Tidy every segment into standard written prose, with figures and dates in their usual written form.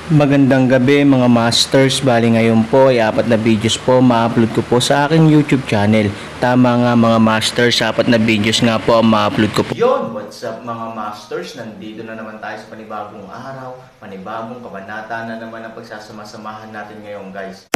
Magandang gabi mga masters, bali ngayon po ay 4 na videos po ma-upload ko po sa aking YouTube channel. Tama nga mga masters, 4 na videos nga po ang ma-upload ko po. Yon, what's up mga masters? Nandito na naman tayo sa panibagong araw, panibagong kabanata na naman ang pagsasama-samahan natin ngayon guys.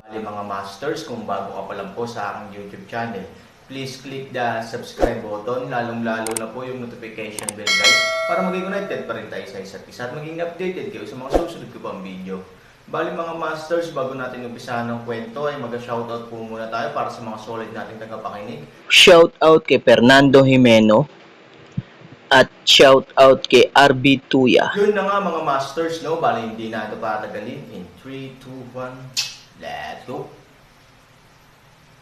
Bali mga masters, kung bago ka pa lang po sa aking YouTube channel, please click the subscribe button, lalong-lalo na po yung notification bell guys, para maging connected pa rin tayo sa isa't isa at maging updated kayo sa mga susunod ko pang video. Bali mga masters, bago natin umpisahan ng kwento ay mag-shoutout po muna tayo para sa mga solid nating tagapakinig. Shoutout kay Fernando Jimeno at shoutout kay RB Tuya. Yun na nga mga masters, no? Bali hindi na ito patagalin. In 3, 2, 1, let's go!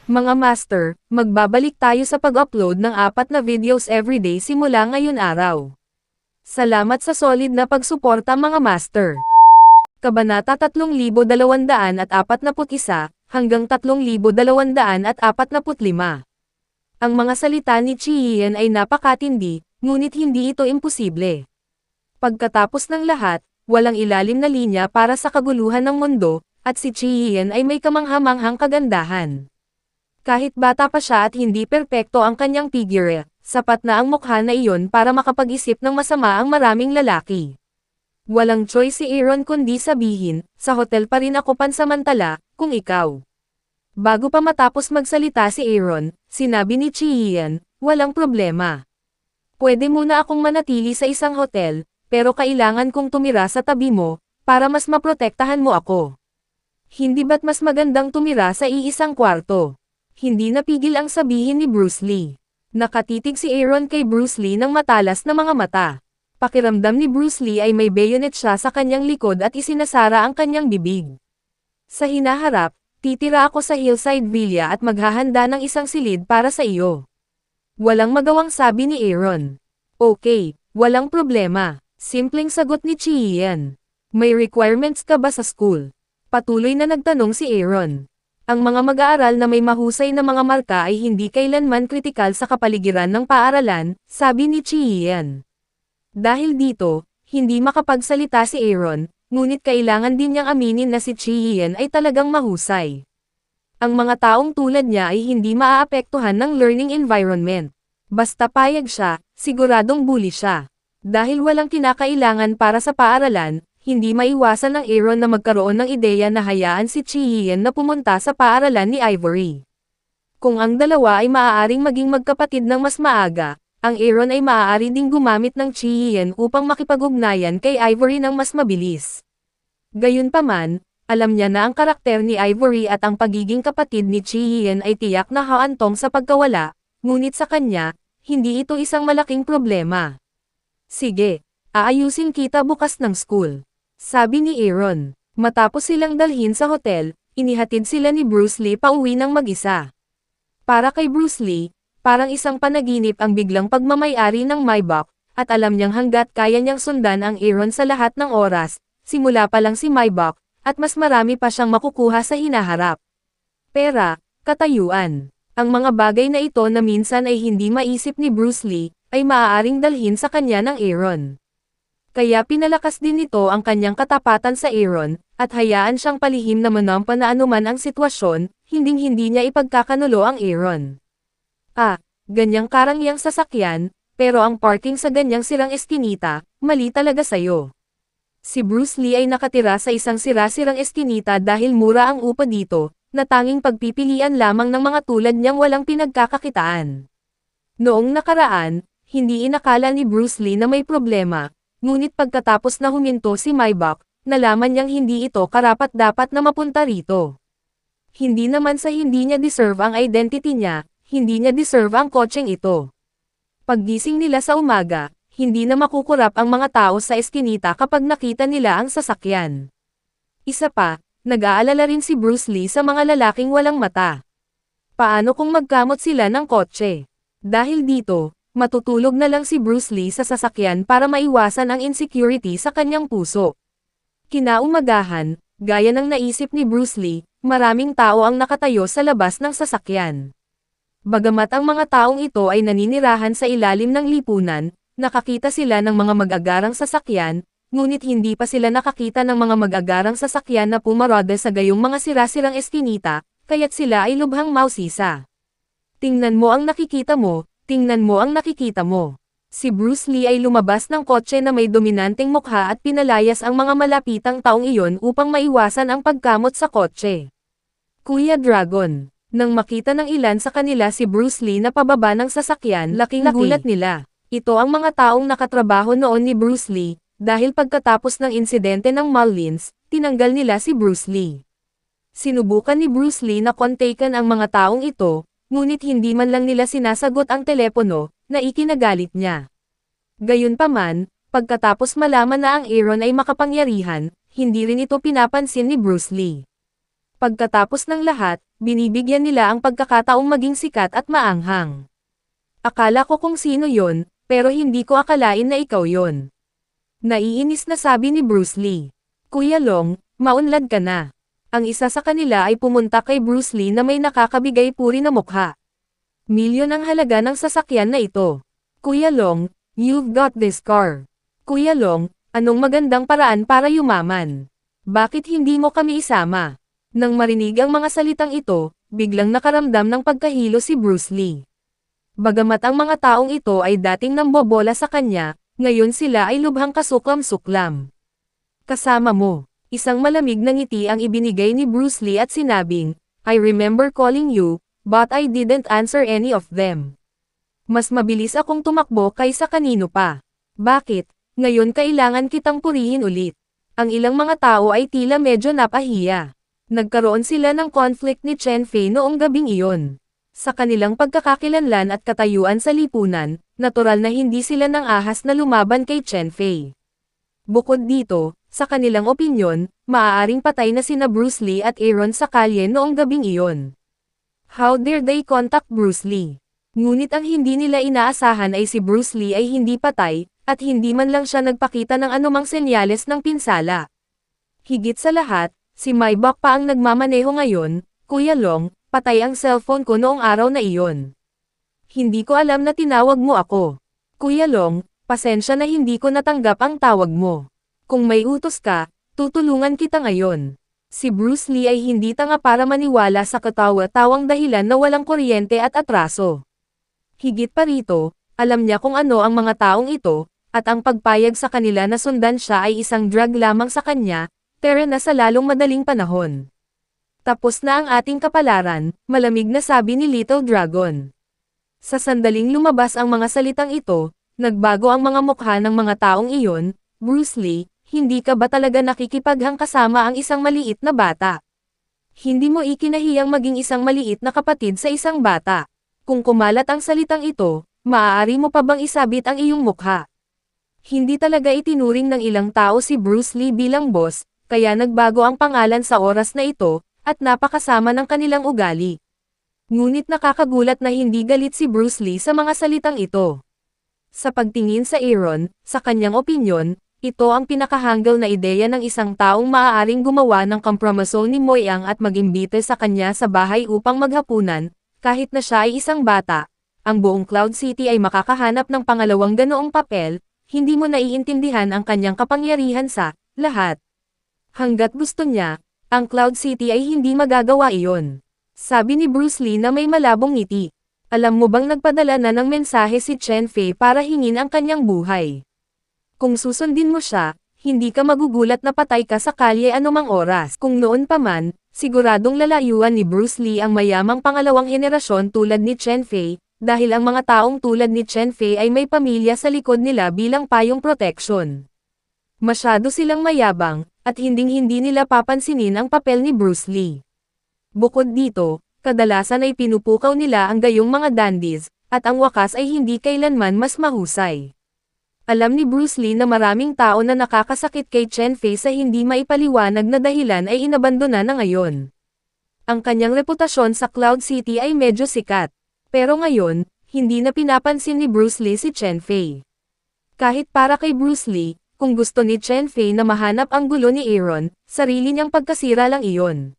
Mga master, magbabalik tayo sa pag-upload ng 4 na videos everyday simula ngayon araw. Salamat sa solid na pagsuporta mga master. Kabanata 3241 hanggang 3245. Ang mga salita ni Chi Yian ay napakatindi, ngunit hindi ito imposible. Pagkatapos ng lahat, walang ilalim na linya para sa kaguluhan ng mundo, at si Chi Yian ay may kamangha-manghang kagandahan. Kahit bata pa siya at hindi perpekto ang kanyang figure, sapat na ang mukha na iyon para makapag-isip ng masama ang maraming lalaki. Walang choice si Aaron kundi sabihin, sa hotel pa rin ako pansamantala, kung ikaw. Bago pa matapos magsalita si Aaron, sinabi ni Chi Yian, walang problema. Pwede muna akong manatili sa isang hotel, pero kailangan kong tumira sa tabi mo, para mas maprotektahan mo ako. Hindi ba't mas magandang tumira sa iisang kwarto? Hindi napigil ang sabihin ni Bruce Lee. Nakatitig si Aaron kay Bruce Lee ng matalas na mga mata. Pakiramdam ni Bruce Lee ay may bayonet siya sa kanyang likod at isinasara ang kanyang bibig. Sa hinaharap, titira ako sa Hillside Villa at maghahanda ng isang silid para sa iyo. Walang magawang sabi ni Aaron. Okay, walang problema. Simpleng sagot ni Chi Yian. May requirements ka ba sa school? Patuloy na nagtanong si Aaron. Ang mga mag-aaral na may mahusay na mga marka ay hindi kailanman kritikal sa kapaligiran ng paaralan, sabi ni Chi Yian. Dahil dito, hindi makapagsalita si Aaron, ngunit kailangan din niyang aminin na si Chi Yian ay talagang mahusay. Ang mga taong tulad niya ay hindi maaapektuhan ng learning environment. Basta payag siya, siguradong bully siya. Dahil walang kinakailangan para sa paaralan, hindi maiwasan ng Aaron na magkaroon ng ideya na hayaan si Chi Yian na pumunta sa paaralan ni Ivory. Kung ang dalawa ay maaaring maging magkapatid ng mas maaga, ang Aaron ay maaari ding gumamit ng Chi Yian upang makipag-ugnayan kay Ivory ng mas mabilis. Gayunpaman, alam niya na ang karakter ni Ivory at ang pagiging kapatid ni Chi Yian ay tiyak na haantong sa pagkawala, ngunit sa kanya, hindi ito isang malaking problema. Sige, aayusin kita bukas ng school. Sabi ni Aaron. Matapos silang dalhin sa hotel, inihatid sila ni Bruce Lee pauwi ng mag-isa. Para kay Bruce Lee, parang isang panaginip ang biglang pagmamay-ari ng Maybach, at alam niyang hanggat kaya niyang sundan ang Aaron sa lahat ng oras, simula pa lang si Maybach, at mas marami pa siyang makukuha sa hinaharap. Pera, katayuan. Ang mga bagay na ito na minsan ay hindi maisip ni Bruce Lee, ay maaaring dalhin sa kanya ng Aaron. Kaya pinalakas din nito ang kanyang katapatan sa Aaron, at hayaan siyang palihim na manampa na anuman ang sitwasyon, hinding-hindi niya ipagkakanulo ang Aaron. Ganyang karangyang sasakyan, pero ang parking sa ganyang sirang eskinita, mali talaga sayo. Si Bruce Lee ay nakatira sa isang sira-sirang eskinita dahil mura ang upa dito, na tanging pagpipilian lamang ng mga tulad niyang walang pinagkakakitaan. Noong nakaraan, hindi inakala ni Bruce Lee na may problema, ngunit pagkatapos na huminto si Maybach, nalaman niyang hindi ito karapat-dapat na mapunta rito. Hindi naman sa hindi niya deserve ang identity niya, hindi niya deserve ang kotseng ito. Paggising nila sa umaga, hindi na makukurap ang mga tao sa eskinita kapag nakita nila ang sasakyan. Isa pa, nag-aalala rin si Bruce Lee sa mga lalaking walang mata. Paano kung magkamot sila ng kotse? Dahil dito, matutulog na lang si Bruce Lee sa sasakyan para maiwasan ang insecurity sa kanyang puso. Kinaumagahan, gaya ng naisip ni Bruce Lee, maraming tao ang nakatayo sa labas ng sasakyan. Bagamat ang mga taong ito ay naninirahan sa ilalim ng lipunan, nakakita sila ng mga mag-agarang sasakyan, ngunit hindi pa sila nakakita ng mga mag-agarang sasakyan na pumarada sa gayong mga sirasirang eskinita, kaya't sila ay lubhang mausisa. Tingnan mo ang nakikita mo, tingnan mo ang nakikita mo. Si Bruce Lee ay lumabas ng kotse na may dominanteng mukha at pinalayas ang mga malapitang taong iyon upang maiwasan ang pagkamot sa kotse. Kuya Dragon. Nang makita ng ilan sa kanila si Bruce Lee na pababa ng sasakyan, laking gulat nila. Ito ang mga taong nakatrabaho noon ni Bruce Lee, dahil pagkatapos ng insidente ng Mullins, tinanggal nila si Bruce Lee. Sinubukan ni Bruce Lee na kontakan ang mga taong ito, ngunit hindi man lang nila sinasagot ang telepono, na ikinagalit niya. Gayunpaman, pagkatapos malaman na ang Aaron ay makapangyarihan, hindi rin ito pinapansin ni Bruce Lee. Pagkatapos ng lahat, binibigyan nila ang pagkakataong maging sikat at maanghang. Akala ko kung sino yon, pero hindi ko akalain na ikaw yon. Naiinis na sabi ni Bruce Lee. Kuya Long, maunlad ka na. Ang isa sa kanila ay pumunta kay Bruce Lee na may nakakabigay puri na mukha. Milyon ang halaga ng sasakyan na ito. Kuya Long, you've got this car. Kuya Long, anong magandang paraan para yumaman? Bakit hindi mo kami isama? Nang marinig ang mga salitang ito, biglang nakaramdam ng pagkahilo si Bruce Lee. Bagamat ang mga taong ito ay dating nambobola sa kanya, ngayon sila ay lubhang kasuklam-suklam. Kasama mo, isang malamig na ngiti ang ibinigay ni Bruce Lee at sinabing, I remember calling you, but I didn't answer any of them. Mas mabilis akong tumakbo kaysa kanino pa. Bakit? Ngayon kailangan kitang purihin ulit. Ang ilang mga tao ay tila medyo napahiya. Nagkaroon sila ng conflict ni Chen Fei noong gabing iyon. Sa kanilang pagkakakilanlan at katayuan sa lipunan, natural na hindi sila nang ahas na lumaban kay Chen Fei. Bukod dito, sa kanilang opinyon, maaaring patay na sina Bruce Lee at Aaron sa kalye noong gabing iyon. How dare they contact Bruce Lee? Ngunit ang hindi nila inaasahan ay si Bruce Lee ay hindi patay, at hindi man lang siya nagpakita ng anumang senyales ng pinsala. Higit sa lahat, si Maybach pa ang nagmamaneho ngayon. Kuya Long, patay ang cellphone ko noong araw na iyon. Hindi ko alam na tinawag mo ako. Kuya Long, pasensya na hindi ko natanggap ang tawag mo. Kung may utos ka, tutulungan kita ngayon. Si Bruce Lee ay hindi tanga para maniwala sa katawa-tawang dahilan na walang kuryente at atraso. Higit pa rito, alam niya kung ano ang mga taong ito, at ang pagpayag sa kanila na sundan siya ay isang drug lamang sa kanya, tera na sa lalong madaling panahon. Tapos na ang ating kapalaran, malamig na sabi ni Little Dragon. Sa sandaling lumabas ang mga salitang ito, nagbago ang mga mukha ng mga taong iyon. Bruce Lee, hindi ka ba talaga nakikipaghang kasama ang isang maliit na bata? Hindi mo ikinahiyang maging isang maliit na kapatid sa isang bata. Kung kumalat ang salitang ito, maaari mo pa bang isabit ang iyong mukha? Hindi talaga itinuring ng ilang tao si Bruce Lee bilang boss, kaya nagbago ang pangalan sa oras na ito, at napakasama ng kanilang ugali. Ngunit nakakagulat na hindi galit si Bruce Lee sa mga salitang ito. Sa pagtingin sa Aaron, sa kanyang opinyon, ito ang pinakahanggal na ideya ng isang taong maaaring gumawa ng kompromiso ni Moyang at mag-imbite sa kanya sa bahay upang maghapunan, kahit na siya ay isang bata. Ang buong Cloud City ay makakahanap ng pangalawang ganoong papel, hindi mo naiintindihan ang kanyang kapangyarihan sa lahat. Hanggat gusto niya, ang Cloud City ay hindi magagawa iyon. Sabi ni Bruce Lee na may malabong ngiti. Alam mo bang nagpadala na ng mensahe si Chen Fei para hingin ang kanyang buhay? Kung susundin mo siya, hindi ka magugulat na patay ka sa kalye anumang oras. Kung noon pa man, siguradong lalayuan ni Bruce Lee ang mayamang pangalawang henerasyon tulad ni Chen Fei, dahil ang mga taong tulad ni Chen Fei ay may pamilya sa likod nila bilang payong proteksyon. Masyado silang mayabang, at hinding-hindi nila papansinin ang papel ni Bruce Lee. Bukod dito, kadalasan ay pinupukaw nila ang gayong mga dandies, at ang wakas ay hindi kailanman mas mahusay. Alam ni Bruce Lee na maraming tao na nakakasakit kay Chen Fei sa hindi maipaliwanag na dahilan ay inabandona na ngayon. Ang kanyang reputasyon sa Cloud City ay medyo sikat. Pero ngayon, hindi na pinapansin ni Bruce Lee si Chen Fei. Kahit para kay Bruce Lee, kung gusto ni Chen Fei na mahanap ang gulo ni Aaron, sarili niyang pagkasira lang iyon.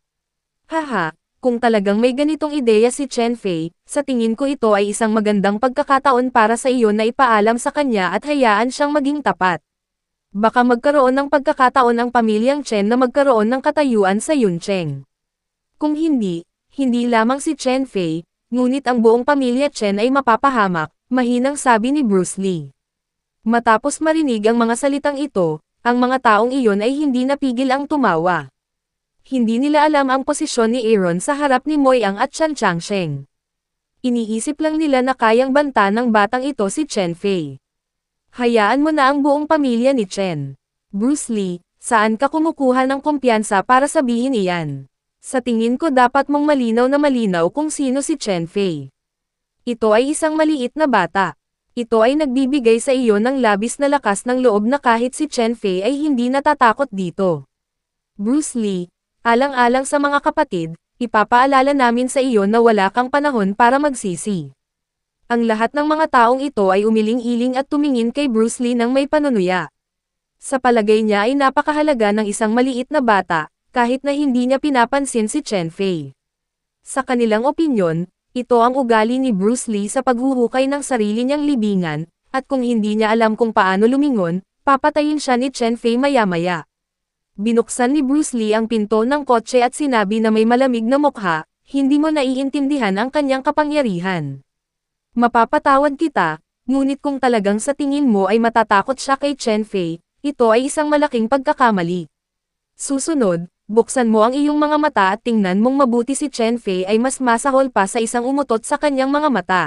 Haha, kung talagang may ganitong ideya si Chen Fei, sa tingin ko ito ay isang magandang pagkakataon para sa iyo na ipaalam sa kanya at hayaan siyang maging tapat. Baka magkaroon ng pagkakataon ang pamilyang Chen na magkaroon ng katayuan sa Yuncheng. Kung hindi, hindi lamang si Chen Fei, ngunit ang buong pamilya Chen ay mapapahamak, mahinang sabi ni Bruce Lee. Matapos marinig ang mga salitang ito, ang mga taong iyon ay hindi napigil ang tumawa. Hindi nila alam ang posisyon ni Aaron sa harap ni Moyang at Chan Changsheng. Iniisip lang nila na kayang banta ng batang ito si Chen Fei. Hayaan mo na ang buong pamilya ni Chen. Bruce Lee, saan ka kumukuha ng kumpiyansa para sabihin iyan? Sa tingin ko dapat mong malinaw na malinaw kung sino si Chen Fei. Ito ay isang maliit na bata. Ito ay nagbibigay sa iyo ng labis na lakas ng loob na kahit si Chen Fei ay hindi natatakot dito. Bruce Lee, alang-alang sa mga kapatid, ipapaalala namin sa iyo na wala kang panahon para magsisi. Ang lahat ng mga taong ito ay umiling-iling at tumingin kay Bruce Lee ng may panunuya. Sa palagay niya ay napakahalaga ng isang maliit na bata, kahit na hindi niya pinapansin si Chen Fei. Sa kanilang opinyon, ito ang ugali ni Bruce Lee sa paghuhukay ng sarili niyang libingan, at kung hindi niya alam kung paano lumingon, papatayin siya ni Chen Fei maya-maya. Binuksan ni Bruce Lee ang pinto ng kotse at sinabi na may malamig na mukha, hindi mo naiintindihan ang kanyang kapangyarihan. Mapapatawad kita, ngunit kung talagang sa tingin mo ay matatakot siya kay Chen Fei, ito ay isang malaking pagkakamali. Susunod, buksan mo ang iyong mga mata at tingnan mong mabuti si Chen Fei ay mas masahol pa sa isang umutot sa kanyang mga mata.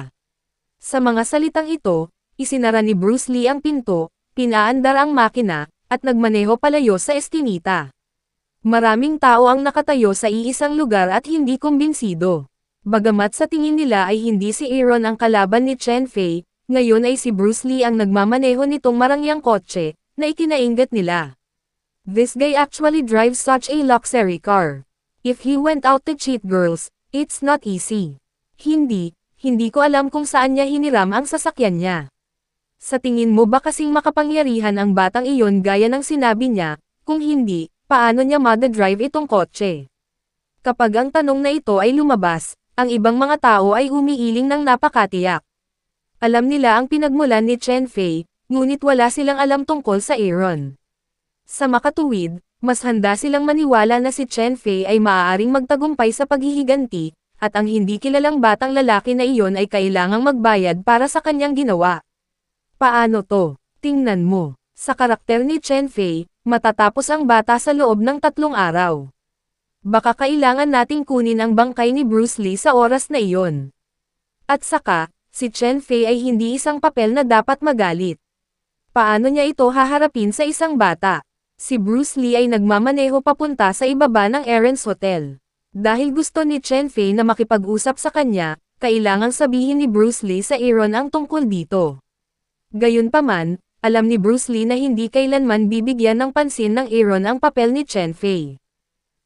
Sa mga salitang ito, isinara ni Bruce Lee ang pinto, pinaandar ang makina, at nagmaneho palayo sa eskinita. Maraming tao ang nakatayo sa iisang lugar at hindi kumbinsido. Bagamat sa tingin nila ay hindi si Aaron ang kalaban ni Chen Fei, ngayon ay si Bruce Lee ang nagmamaneho nitong marangyang kotse, na ikinaingat nila. This guy actually drives such a luxury car. If he went out to cheat girls, it's not easy. Hindi ko alam kung saan niya hiniram ang sasakyan niya. Sa tingin mo ba kasing makapangyarihan ang batang iyon gaya ng sinabi niya, kung hindi, paano niya madadrive itong kotse? Kapag ang tanong na ito ay lumabas, ang ibang mga tao ay umiiling ng napakatiyak. Alam nila ang pinagmulan ni Chen Fei, ngunit wala silang alam tungkol sa Aaron. Sa makatuwid, mas handa silang maniwala na si Chen Fei ay maaaring magtagumpay sa paghihiganti, at ang hindi kilalang batang lalaki na iyon ay kailangang magbayad para sa kanyang ginawa. Paano to? Tingnan mo. Sa karakter ni Chen Fei, matatapos ang bata sa loob ng 3 araw. Baka kailangan nating kunin ang bangkay ni Bruce Lee sa oras na iyon. At saka, si Chen Fei ay hindi isang papel na dapat magalit. Paano niya ito haharapin sa isang bata? Si Bruce Lee ay nagmamaneho papunta sa ibaba ng Aaron's Hotel. Dahil gusto ni Chen Fei na makipag-usap sa kanya, kailangang sabihin ni Bruce Lee sa Aaron ang tungkol dito. Gayunpaman, alam ni Bruce Lee na hindi kailanman bibigyan ng pansin ng Aaron ang papel ni Chen Fei.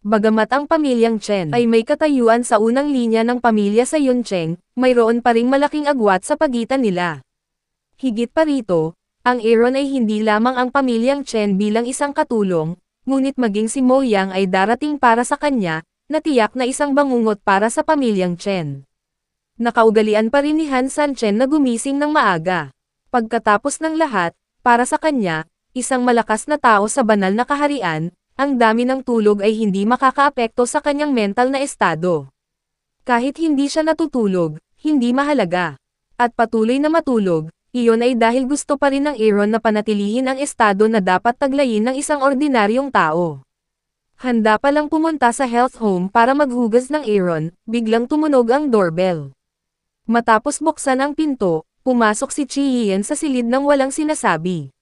Bagamat ang pamilyang Chen ay may katayuan sa unang linya ng pamilya sa Yuncheng, mayroon pa ring malaking agwat sa pagitan nila. Higit pa rito, ang Aaron ay hindi lamang ang pamilyang Chen bilang isang katulong, ngunit maging si Moyang ay darating para sa kanya, na tiyak na isang bangungot para sa pamilyang Chen. Nakaugalian pa rin ni Han San Chen na gumising ng maaga. Pagkatapos ng lahat, para sa kanya, isang malakas na tao sa banal na kaharian, ang dami ng tulog ay hindi makakaapekto sa kanyang mental na estado. Kahit hindi siya natutulog, hindi mahalaga. At patuloy na matulog, iyon ay dahil gusto pa rin ng Aaron na panatilihin ang estado na dapat taglayin ng isang ordinaryong tao. Handa pa lang pumunta sa health home para maghugas ng Aaron, biglang tumunog ang doorbell. Matapos buksan ang pinto, pumasok si Chi Yian sa silid ng walang sinasabi.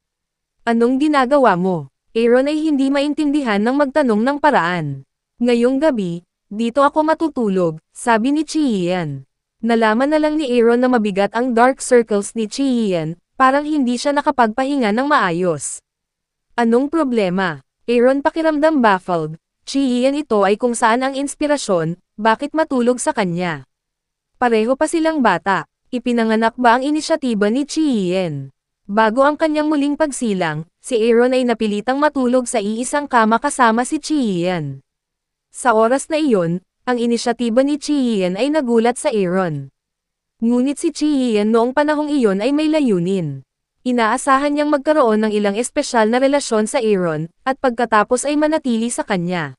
Anong ginagawa mo? Aaron ay hindi maintindihan ng magtanong ng paraan. Ngayong gabi, dito ako matutulog, sabi ni Chi Yian. Nalaman na lang ni Aaron na mabigat ang dark circles ni Chi Yian, parang hindi siya nakapagpahinga ng maayos. Anong problema? Aaron pakiramdam baffled. Chi Yian ito ay kung saan ang inspirasyon, bakit matulog sa kanya? Pareho pa silang bata. Ipinanganak ba ang inisyatiba ni Chi Yian? Bago ang kanyang muling pagsilang, si Aaron ay napilitang matulog sa iisang kama kasama si Chi Yian. Sa oras na iyon, Ang inisyatiba ni Chi-Hien ay nagulat sa Aaron. Ngunit si Chi-Hien noong panahong iyon ay may layunin. Inaasahan niyang magkaroon ng ilang espesyal na relasyon sa Aaron, at pagkatapos ay manatili sa kanya.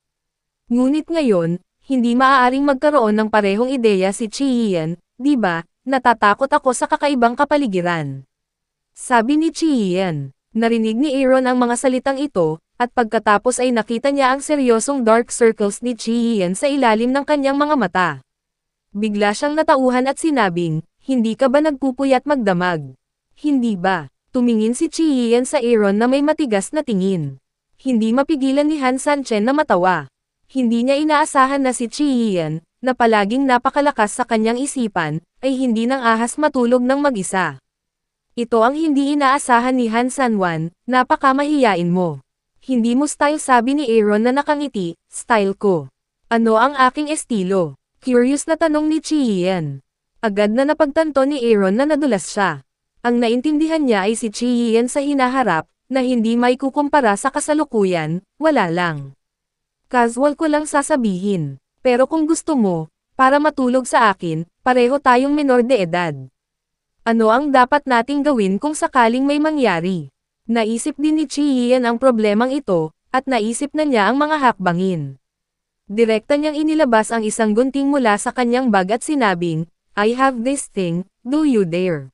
Ngunit ngayon, hindi maaaring magkaroon ng parehong ideya si Chi-Hien, di ba? Natatakot ako sa kakaibang kapaligiran. Sabi ni Chi-Hien. Narinig ni Aaron ang mga salitang ito, at pagkatapos ay nakita niya ang seryosong dark circles ni Chi-Hien sa ilalim ng kanyang mga mata. Bigla siyang natauhan at sinabing, hindi ka ba nagpupuyat magdamag? Hindi ba? Tumingin si Chi-Hien sa Aaron na may matigas na tingin. Hindi mapigilan ni Han Sanchen na matawa. Hindi niya inaasahan na si Chi-Hien, na palaging napakalakas sa kanyang isipan, ay hindi nang ahas matulog ng mag-isa. Ito ang hindi inaasahan ni Han Sanwan, napakamahiyain mo. Hindi mo style, sabi ni Aaron na nakangiti. Style ko. Ano ang aking estilo? Curious na tanong ni Chi-Hien. Agad na napagtanto ni Aaron na nadulas siya. Ang naintindihan niya ay si Chi-Hien sa hinaharap, na hindi may kukumpara sa kasalukuyan, wala lang. Casual ko lang sasabihin. Pero kung gusto mo, para matulog sa akin, pareho tayong menor de edad. Ano ang dapat nating gawin kung sakaling may mangyari? Naisip din ni Chi-Hien ang problemang ito, at naisip na niya ang mga hakbangin. Direkta niyang inilabas ang isang gunting mula sa kanyang bag at sinabing, I have this thing, do you dare?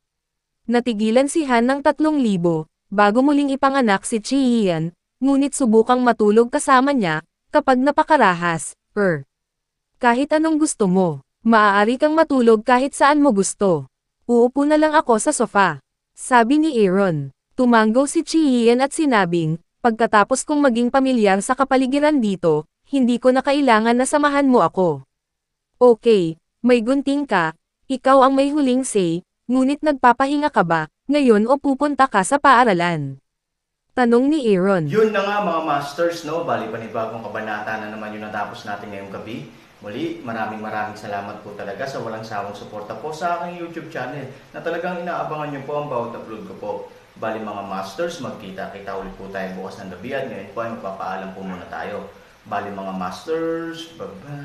Natigilan si Han ng 3,000, bago muling ipanganak si Chi-Hien, ngunit subukang matulog kasama niya, kapag napakarahas, Kahit anong gusto mo, maaari kang matulog kahit saan mo gusto. Uupo na lang ako sa sofa. Sabi ni Aaron. Tumanggaw si Chi-Hien at sinabing, pagkatapos kong maging pamilyar sa kapaligiran dito, hindi ko na kailangan na samahan mo ako. Okay, may gunting ka, ikaw ang may huling say, ngunit nagpapahinga ka ba, ngayon o pupunta ka sa paaralan? Tanong ni Aaron. Yun na nga mga masters, no? Bali panibagong kabanata na naman yung natapos natin ngayong gabi. Muli, maraming salamat po talaga sa walang sawang suporta po sa aking YouTube channel na talagang inaabangan nyo po ang bawat upload ko po. Bali mga masters, magkita-kita ulit po tayo bukas ng gabi at ngayon po ay magpapaalam po muna tayo. Bali mga masters, bye-bye!